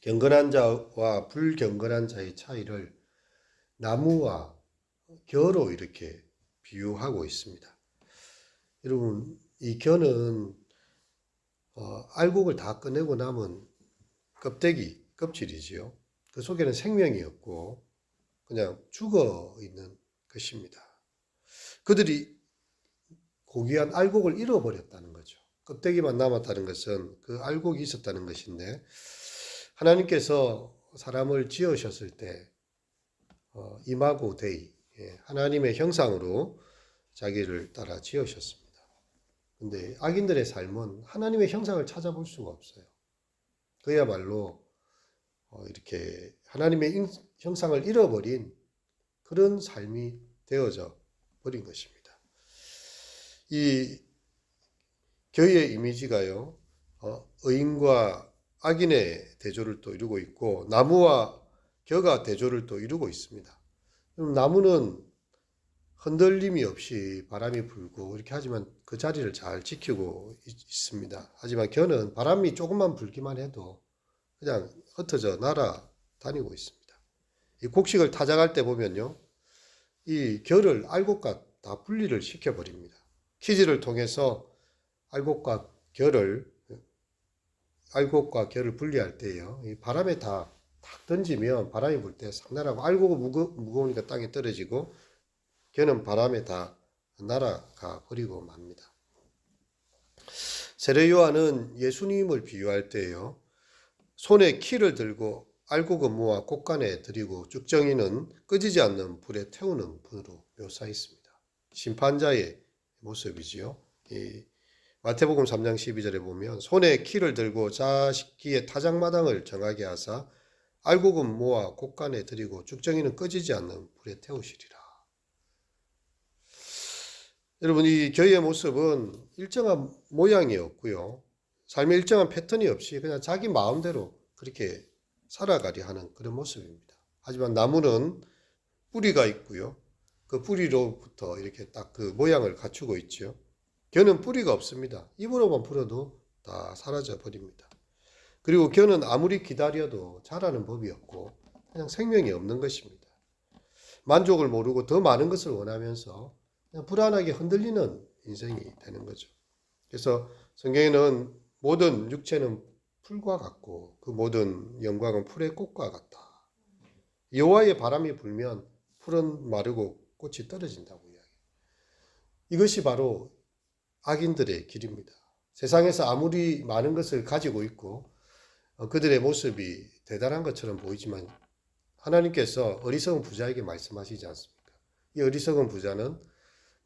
경건한 자와 불경건한 자의 차이를 나무와 겨로 이렇게 비유하고 있습니다. 여러분, 이 겨는 알곡을 다 꺼내고 남은 껍질이지요. 그 속에는 생명이 없고 그냥 죽어 있는 것입니다. 그들이 고귀한 알곡을 잃어버렸다는 거죠. 껍데기만 남았다는 것은 그 알곡이 있었다는 것인데, 하나님께서 사람을 지으셨을 때 이마고 데이, 하나님의 형상으로 자기를 따라 지으셨습니다. 근데 악인들의 삶은 하나님의 형상을 찾아볼 수가 없어요. 그야말로 이렇게 하나님의 형상을 잃어버린 그런 삶이 되어져 버린 것입니다. 이 겨의 이미지가요, 의인과 악인의 대조를 또 이루고 있고, 나무와 겨가 대조를 또 이루고 있습니다. 나무는 흔들림이 없이 바람이 불고 이렇게 하지만 그 자리를 잘 지키고 있습니다. 하지만 겨는 바람이 조금만 불기만 해도 그냥 흩어져 날아다니고 있습니다. 이 곡식을 타작할 때 보면요, 이 겨를 알곡과 다 분리를 시켜버립니다. 키질을 통해서 알곡과 겨를 분리할 때요, 이 바람에 다 던지면 바람이 불 때 상나라고, 알곡은 무거우니까 땅에 떨어지고 겨는 바람에 다 날아가 버리고 맙니다. 세례 요한은 예수님을 비유할 때요, 손에 키를 들고 알곡은 모아 곳간에 들이고 쭉정이는 끄지지 않는 불에 태우는 분으로 묘사했습니다. 심판자의 모습이지요. 이 마태복음 3장 12절에 보면 손에 키를 들고 자식기의 타작마당을 정하게 하사 알곡은 모아 곳간에 들이고 쭉정이는 꺼지지 않는 불에 태우시리라. 여러분, 이 겨의 모습은 일정한 모양이 없고요, 삶의 일정한 패턴이 없이 그냥 자기 마음대로 그렇게 살아가려 하는 그런 모습입니다. 하지만 나무는 뿌리가 있고요, 그 뿌리로부터 이렇게 딱 그 모양을 갖추고 있죠. 겨는 뿌리가 없습니다. 입으로만 불어도 다 사라져 버립니다. 그리고 겨는 아무리 기다려도 자라는 법이 없고 그냥 생명이 없는 것입니다. 만족을 모르고 더 많은 것을 원하면서 그냥 불안하게 흔들리는 인생이 되는 거죠. 그래서 성경에는 모든 육체는 풀과 같고 그 모든 영광은 풀의 꽃과 같다. 여호와의 바람이 불면 풀은 마르고 꽃이 떨어진다고 이야기해요. 이것이 바로 악인들의 길입니다. 세상에서 아무리 많은 것을 가지고 있고 그들의 모습이 대단한 것처럼 보이지만 하나님께서 어리석은 부자에게 말씀하시지 않습니까? 이 어리석은 부자는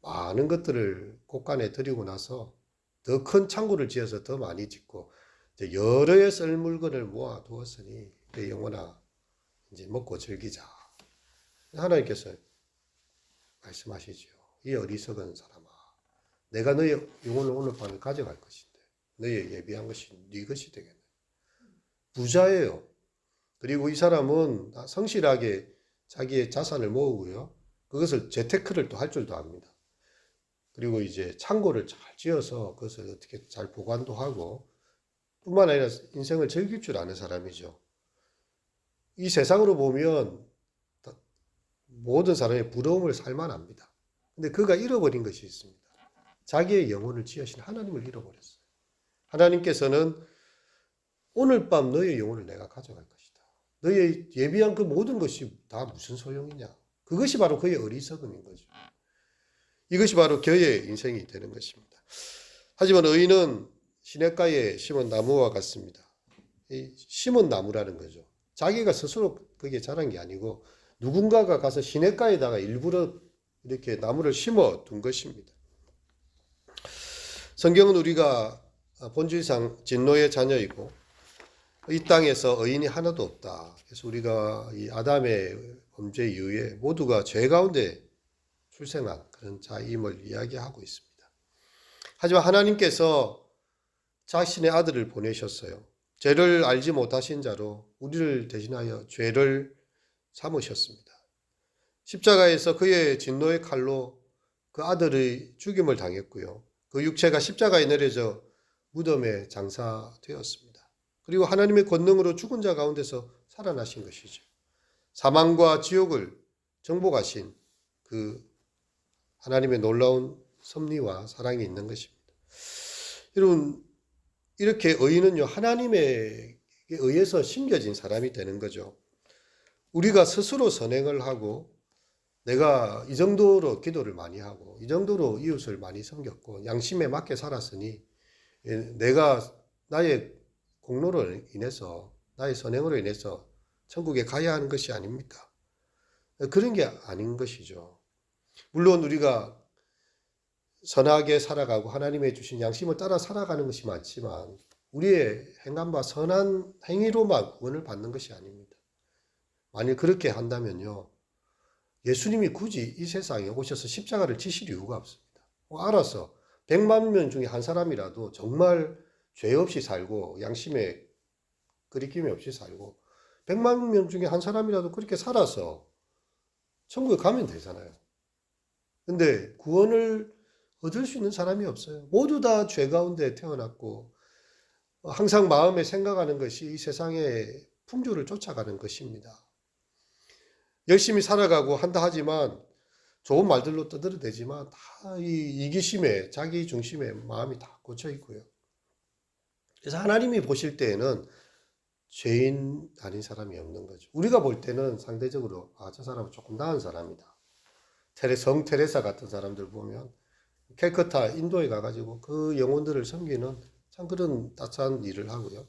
많은 것들을 곳간에 들이고 나서 더 큰 창고를 지어서 더 많이 짓고 여러 해 쓸 물건을 모아 두었으니 내 영혼아 이제 먹고 즐기자. 하나님께서 말씀하시죠. 이 어리석은 사람아, 내가 너의 영혼을 오늘 밤에 가져갈 것인데 너의 예비한 것이 네 것이 되겠네. 부자예요. 그리고 이 사람은 성실하게 자기의 자산을 모으고요, 그것을 재테크를 또 할 줄도 압니다. 그리고 이제 창고를 잘 지어서 그것을 어떻게 잘 보관도 하고 뿐만 아니라 인생을 즐길 줄 아는 사람이죠. 이 세상으로 보면 모든 사람의 부러움을 살만합니다. 근데 그가 잃어버린 것이 있습니다. 자기의 영혼을 지으신 하나님을 잃어버렸어요. 하나님께서는 오늘 밤 너의 영혼을 내가 가져갈 것이다. 너의 예비한 그 모든 것이 다 무슨 소용이냐. 그것이 바로 그의 어리석음인 거죠. 이것이 바로 겨의 인생이 되는 것입니다. 하지만 의인은 시냇가에 심은 나무와 같습니다. 심은 나무라는 거죠. 자기가 스스로 그게 자란 게 아니고 누군가가 가서 시냇가에다가 일부러 이렇게 나무를 심어 둔 것입니다. 성경은 우리가 본질상 진노의 자녀이고 이 땅에서 의인이 하나도 없다. 그래서 우리가 이 아담의 범죄 이후에 모두가 죄 가운데 출생한 그런 자임을 이야기하고 있습니다. 하지만 하나님께서 자신의 아들을 보내셨어요. 죄를 알지 못하신 자로 우리를 대신하여 죄를 삼으셨습니다. 십자가에서 그의 진노의 칼로 그 아들의 죽임을 당했고요, 그 육체가 십자가에 내려져 무덤에 장사되었습니다. 그리고 하나님의 권능으로 죽은 자 가운데서 살아나신 것이죠. 사망과 지옥을 정복하신 그 하나님의 놀라운 섭리와 사랑이 있는 것입니다. 여러분, 이렇게 의인은요, 하나님에 의해서 심겨진 사람이 되는 거죠. 우리가 스스로 선행을 하고 내가 이 정도로 기도를 많이 하고 이 정도로 이웃을 많이 섬겼고 양심에 맞게 살았으니 내가 나의 공로로 인해서 나의 선행으로 인해서 천국에 가야 하는 것이 아닙니까? 그런 게 아닌 것이죠. 물론 우리가 선하게 살아가고 하나님의 주신 양심을 따라 살아가는 것이 맞지만 우리의 행함과 선한 행위로만 구원을 받는 것이 아닙니다. 만일 그렇게 한다면요, 예수님이 굳이 이 세상에 오셔서 십자가를 지실 이유가 없습니다. 알아서 100만 명 중에 한 사람이라도 정말 죄 없이 살고 양심에 거리낌이 없이 살고 100만 명 중에 한 사람이라도 그렇게 살아서 천국에 가면 되잖아요. 근데 구원을 얻을 수 있는 사람이 없어요. 모두 다 죄 가운데 태어났고 항상 마음에 생각하는 것이 이 세상의 풍조를 쫓아가는 것입니다. 열심히 살아가고 한다 하지만 좋은 말들로 떠들어대지만 다 이 이기심에 자기 중심에 마음이 다 꽂혀 있고요. 그래서 하나님이 보실 때에는 죄인 아닌 사람이 없는 거죠. 우리가 볼 때는 상대적으로 저 사람은 조금 나은 사람이다. 성 테레사 같은 사람들 보면 캘커타 인도에 가가지고 그 영혼들을 섬기는 참 그런 따뜻한 일을 하고요.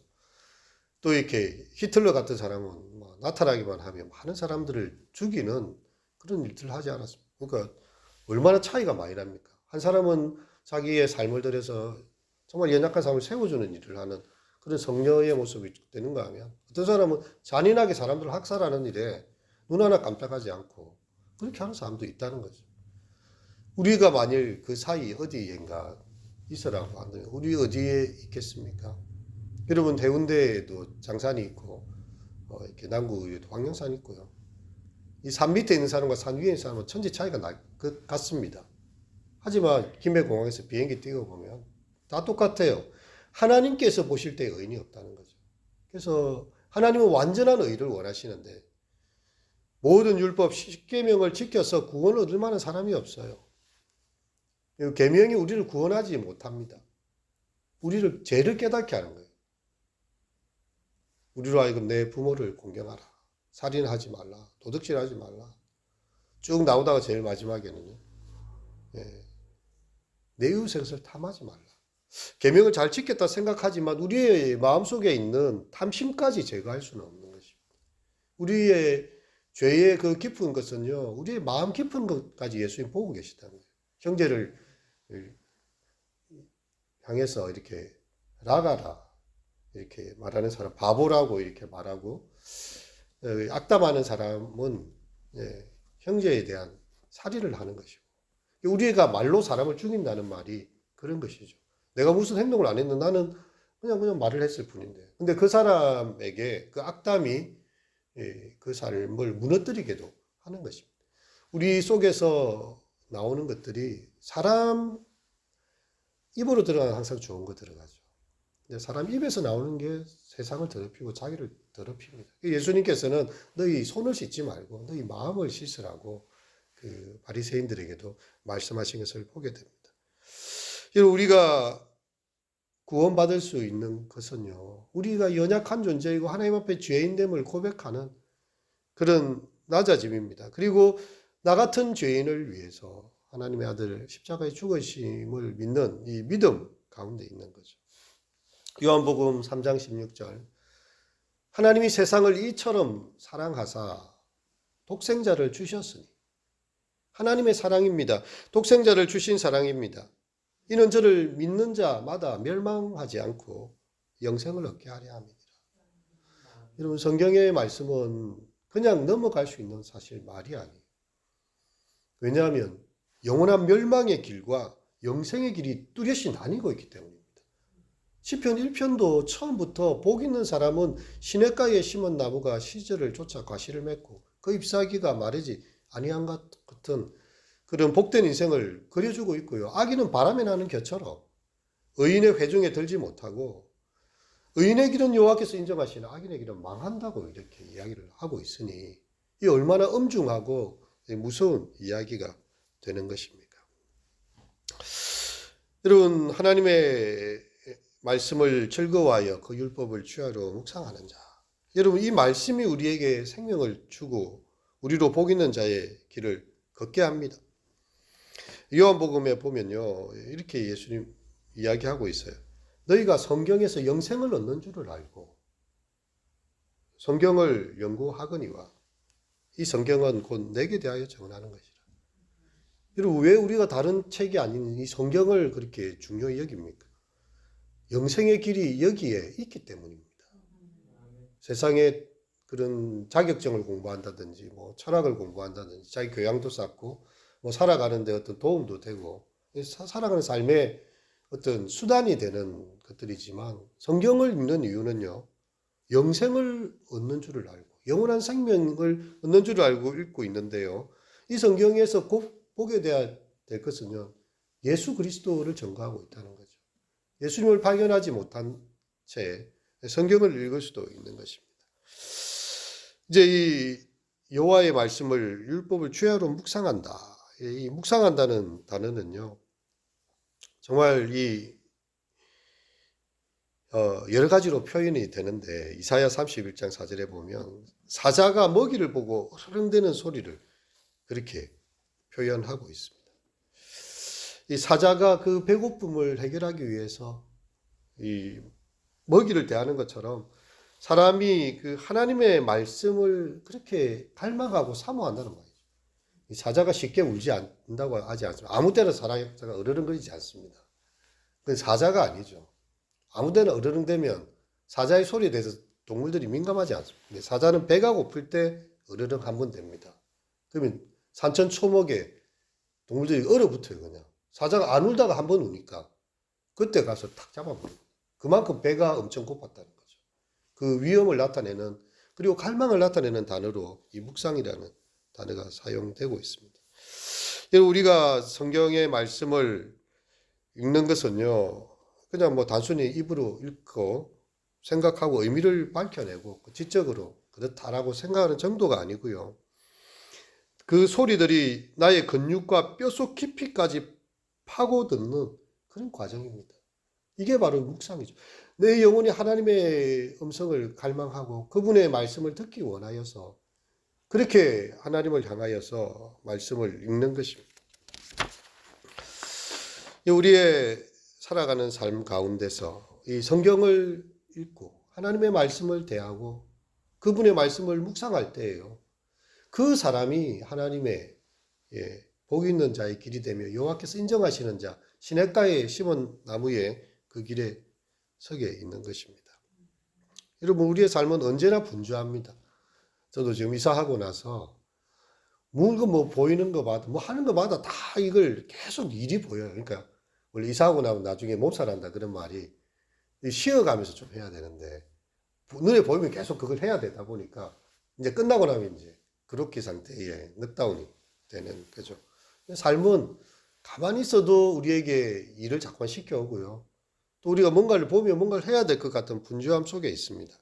또 이렇게 히틀러 같은 사람은 나타나기만 하면 많은 사람들을 죽이는 그런 일들을 하지 않았습니까? 그러니까 얼마나 차이가 많이 납니까? 한 사람은 자기의 삶을 들여서 정말 연약한 사람을 세워주는 일을 하는 그런 성녀의 모습이 되는가 하면 어떤 사람은 잔인하게 사람들을 학살하는 일에 눈 하나 깜짝하지 않고 그렇게 하는 사람도 있다는 거죠. 우리가 만일 그 사이 어디엔가 있으라고 한다면 우리 어디에 있겠습니까? 여러분, 해운대에도 장산이 있고 이렇게 남구에도 황령산이 있고요. 이 산 밑에 있는 사람과 산 위에 있는 사람은 천지 차이가 날 것 같습니다. 하지만 김해공항에서 비행기 뛰고 보면 다 똑같아요. 하나님께서 보실 때 의인이 없다는 거죠. 그래서 하나님은 완전한 의를 원하시는데 모든 율법 10계명을 지켜서 구원을 얻을 만한 사람이 없어요. 계명이 우리를 구원하지 못합니다. 우리를 죄를 깨닫게 하는 거예요. 우리로 하여금 내 부모를 공경하라, 살인하지 말라, 도둑질하지 말라. 쭉 나오다가 제일 마지막에는요, 내 이웃의 것을 탐하지 말라. 계명을 잘 지켰다 생각하지만 우리의 마음속에 있는 탐심까지 제거할 수는 없는 것입니다. 우리의 죄의 그 깊은 것은요, 우리의 마음 깊은 것까지 예수님 보고 계시다는 거예요. 형제를 향해서 이렇게 라가라 이렇게 말하는 사람, 바보라고 이렇게 말하고 악담하는 사람은 형제에 대한 살인을 하는 것이고, 우리가 말로 사람을 죽인다는 말이 그런 것이죠. 내가 무슨 행동을 안 했는데 나는 그냥 말을 했을 뿐인데, 근데 그 사람에게 그 악담이 그 삶을 무너뜨리게도 하는 것입니다. 우리 속에서 나오는 것들이 사람 입으로 들어가면 항상 좋은 거 들어가죠. 근데 사람 입에서 나오는 게 세상을 더럽히고 자기를 더럽힙니다. 예수님께서는 너희 손을 씻지 말고 너희 마음을 씻으라고 그 바리새인들에게도 말씀하신 것을 보게 됩니다. 우리가 구원받을 수 있는 것은요, 우리가 연약한 존재이고 하나님 앞에 죄인됨을 고백하는 그런 낮아짐입니다. 그리고 나 같은 죄인을 위해서 하나님의 아들 십자가에 죽으심을 믿는 이 믿음 가운데 있는 거죠. 요한복음 3장 16절, 하나님이 세상을 이처럼 사랑하사 독생자를 주셨으니, 하나님의 사랑입니다. 독생자를 주신 사랑입니다. 이는 저를 믿는 자마다 멸망하지 않고 영생을 얻게 하려 합니다. 여러분, 성경의 말씀은 그냥 넘어갈 수 있는 사실 말이 아니에요. 왜냐하면 영원한 멸망의 길과 영생의 길이 뚜렷이 나뉘고 있기 때문입니다. 시편 1편도 처음부터 복 있는 사람은 시냇가에 심은 나무가 시절을 쫓아 과실을 맺고 그 잎사귀가 마르지 아니한 것 같은 그런 복된 인생을 그려주고 있고요. 악인은 바람에 나는 겨처럼 의인의 회중에 들지 못하고 의인의 길은 여호와께서 인정하시나 악인의 길은 망한다고 이렇게 이야기를 하고 있으니 이 얼마나 엄중하고 무서운 이야기가 되는 것입니까? 여러분, 하나님의 말씀을 즐거워하여 그 율법을 주야로 묵상하는 자, 여러분, 이 말씀이 우리에게 생명을 주고 우리로 복 있는 자의 길을 걷게 합니다. 요한복음에 보면요, 이렇게 예수님 이야기하고 있어요. 너희가 성경에서 영생을 얻는 줄을 알고 성경을 연구하거니와 이 성경은 곧 내게 대하여 정하는 것이라. 여러분, 왜 우리가 다른 책이 아닌 이 성경을 그렇게 중요히 여깁니까? 영생의 길이 여기에 있기 때문입니다. 세상에 그런 자격증을 공부한다든지 뭐 철학을 공부한다든지 자기 교양도 쌓고 뭐 살아가는 데 어떤 도움도 되고 살아가는 삶의 어떤 수단이 되는 것들이지만 성경을 읽는 이유는요, 영생을 얻는 줄을 알고 영원한 생명을 얻는 줄을 알고 읽고 있는데요, 이 성경에서 꼭 보게 돼야 될 것은요, 예수 그리스도를 전가하고 있다는 거죠. 예수님을 발견하지 못한 채 성경을 읽을 수도 있는 것입니다. 이제 이 여호와의 말씀을 율법을 주야로 묵상한다. 이 묵상한다는 단어는요, 정말 여러 가지로 표현이 되는데 이사야 31장 4절에 보면 사자가 먹이를 보고 흐릉대는 소리를 그렇게 표현하고 있습니다. 이 사자가 그 배고픔을 해결하기 위해서 이 먹이를 대하는 것처럼 사람이 그 하나님의 말씀을 그렇게 갈망하고 사모한다는 말이죠. 이 사자가 쉽게 울지 않는다고 하지 않습니다. 아무 때나 사자가 으르렁거리지 않습니다. 그건 사자가 아니죠. 아무 데나 으르렁대면 사자의 소리에 대해서 동물들이 민감하지 않습니다. 사자는 배가 고플 때 으르렁 한번 됩니다. 그러면 산천 초목에 동물들이 얼어붙어요. 그냥 사자가 안 울다가 한번 우니까 그때 가서 탁 잡아버려요. 그만큼 배가 엄청 고팠다는 거죠. 그 위험을 나타내는, 그리고 갈망을 나타내는 단어로 이 묵상이라는 단어가 사용되고 있습니다. 우리가 성경의 말씀을 읽는 것은요, 그냥 뭐 단순히 입으로 읽고 생각하고 의미를 밝혀내고 지적으로 그렇다라고 생각하는 정도가 아니고요, 그 소리들이 나의 근육과 뼛속 깊이까지 파고드는 그런 과정입니다. 이게 바로 묵상이죠. 내 영혼이 하나님의 음성을 갈망하고 그분의 말씀을 듣기 원하여서 그렇게 하나님을 향하여서 말씀을 읽는 것입니다. 우리의 살아가는 삶 가운데서 이 성경을 읽고 하나님의 말씀을 대하고 그분의 말씀을 묵상할 때예요, 그 사람이 하나님의 복 있는 자의 길이 되며 여호와께서 인정하시는 자, 시냇가에 심은 나무의 그 길에 서게 있는 것입니다. 여러분, 우리의 삶은 언제나 분주합니다. 저도 지금 이사하고 나서 뭔가 뭐 보이는 거마다 뭐 하는 거마다 다 이걸 계속 일이 보여요. 그러니까 원래 이사하고 나면 나중에 몸살한다 그런 말이 쉬어가면서 좀 해야 되는데 눈에 보이면 계속 그걸 해야 되다 보니까 이제 끝나고 나면 이제 그렇게 상태에 넉다운이 되는 거죠. 삶은 가만히 있어도 우리에게 일을 자꾸만 시켜오고요, 또 우리가 뭔가를 보면 뭔가를 해야 될 것 같은 분주함 속에 있습니다.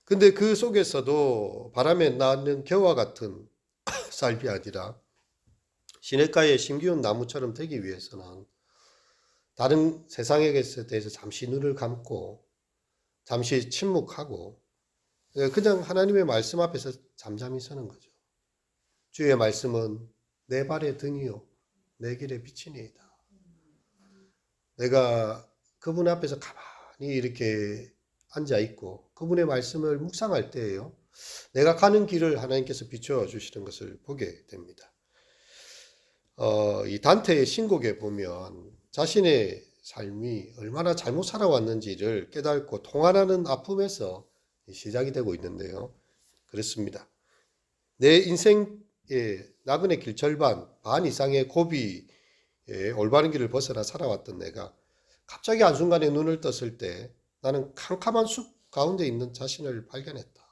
근데 그 속에서도 바람에 나는 겨와 같은 삶이 아니라 시냇가에 심기운 나무처럼 되기 위해서는 다른 세상에 대해서 잠시 눈을 감고 잠시 침묵하고 그냥 하나님의 말씀 앞에서 잠잠히 서는 거죠. 주의 말씀은 내 발의 등이요 내 길의 빛이니이다. 내가 그분 앞에서 가만히 이렇게 앉아있고 그분의 말씀을 묵상할 때에요, 내가 가는 길을 하나님께서 비춰주시는 것을 보게 됩니다. 이 단테의 신곡에 보면 자신의 삶이 얼마나 잘못 살아왔는지를 깨닫고 통환하는 아픔에서 시작이 되고 있는데요, 그렇습니다. 내 인생의 나그네 길 절반, 반 이상의 고비의 올바른 길을 벗어나 살아왔던 내가 갑자기 한순간에 눈을 떴을 때 나는 캄캄한 숲 가운데 있는 자신을 발견했다.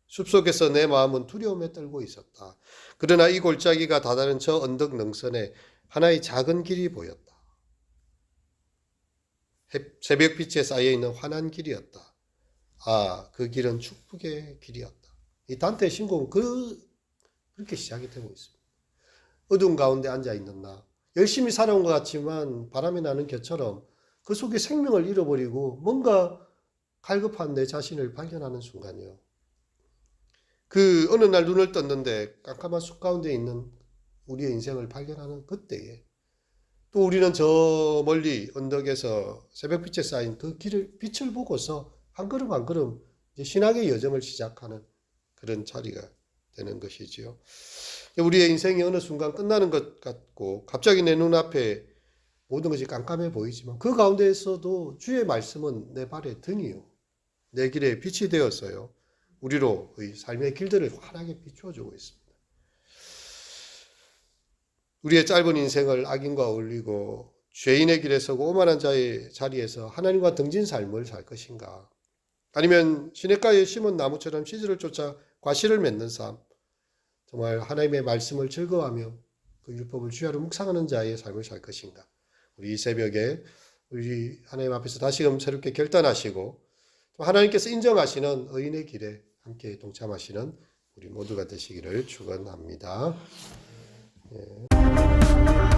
숲속에서 내 마음은 두려움에 떨고 있었다. 그러나 이 골짜기가 다다른 저 언덕 능선에 하나의 작은 길이 보였다. 새벽빛에 쌓여있는 환한 길이었다. 아, 그 길은 축복의 길이었다. 이 단테의 신곡은 그렇게 시작이 되고 있습니다. 어두운 가운데 앉아있는 나, 열심히 살아온 것 같지만 바람이 나는 겨처럼 그 속에 생명을 잃어버리고 뭔가 갈급한 내 자신을 발견하는 순간이요. 그 어느 날 눈을 떴는데 깜깜한 숲 가운데 있는 우리의 인생을 발견하는 그때에 또 우리는 저 멀리 언덕에서 새벽빛에 쌓인 그 빛을 보고서 한 걸음 한 걸음 이제 신학의 여정을 시작하는 그런 자리가 되는 것이지요. 우리의 인생이 어느 순간 끝나는 것 같고 갑자기 내 눈앞에 모든 것이 깜깜해 보이지만 그 가운데에서도 주의 말씀은 내 발의 등이요. 내 길에 빛이 되었어요. 우리로 의 삶의 길들을 환하게 비추어주고 있습니다. 우리의 짧은 인생을 악인과 어울리고 죄인의 길에 서고 오만한 자의 자리에서 하나님과 등진 삶을 살 것인가? 아니면 시냇가에 심은 나무처럼 씨들을 쫓아 과실을 맺는 삶, 정말 하나님의 말씀을 즐거워하며 그 율법을 주야로 묵상하는 자의 삶을 살 것인가? 우리 이 새벽에 우리 하나님 앞에서 다시금 새롭게 결단하시고 하나님께서 인정하시는 의인의 길에 함께 동참하시는 우리 모두가 되시기를 축원합니다. 예.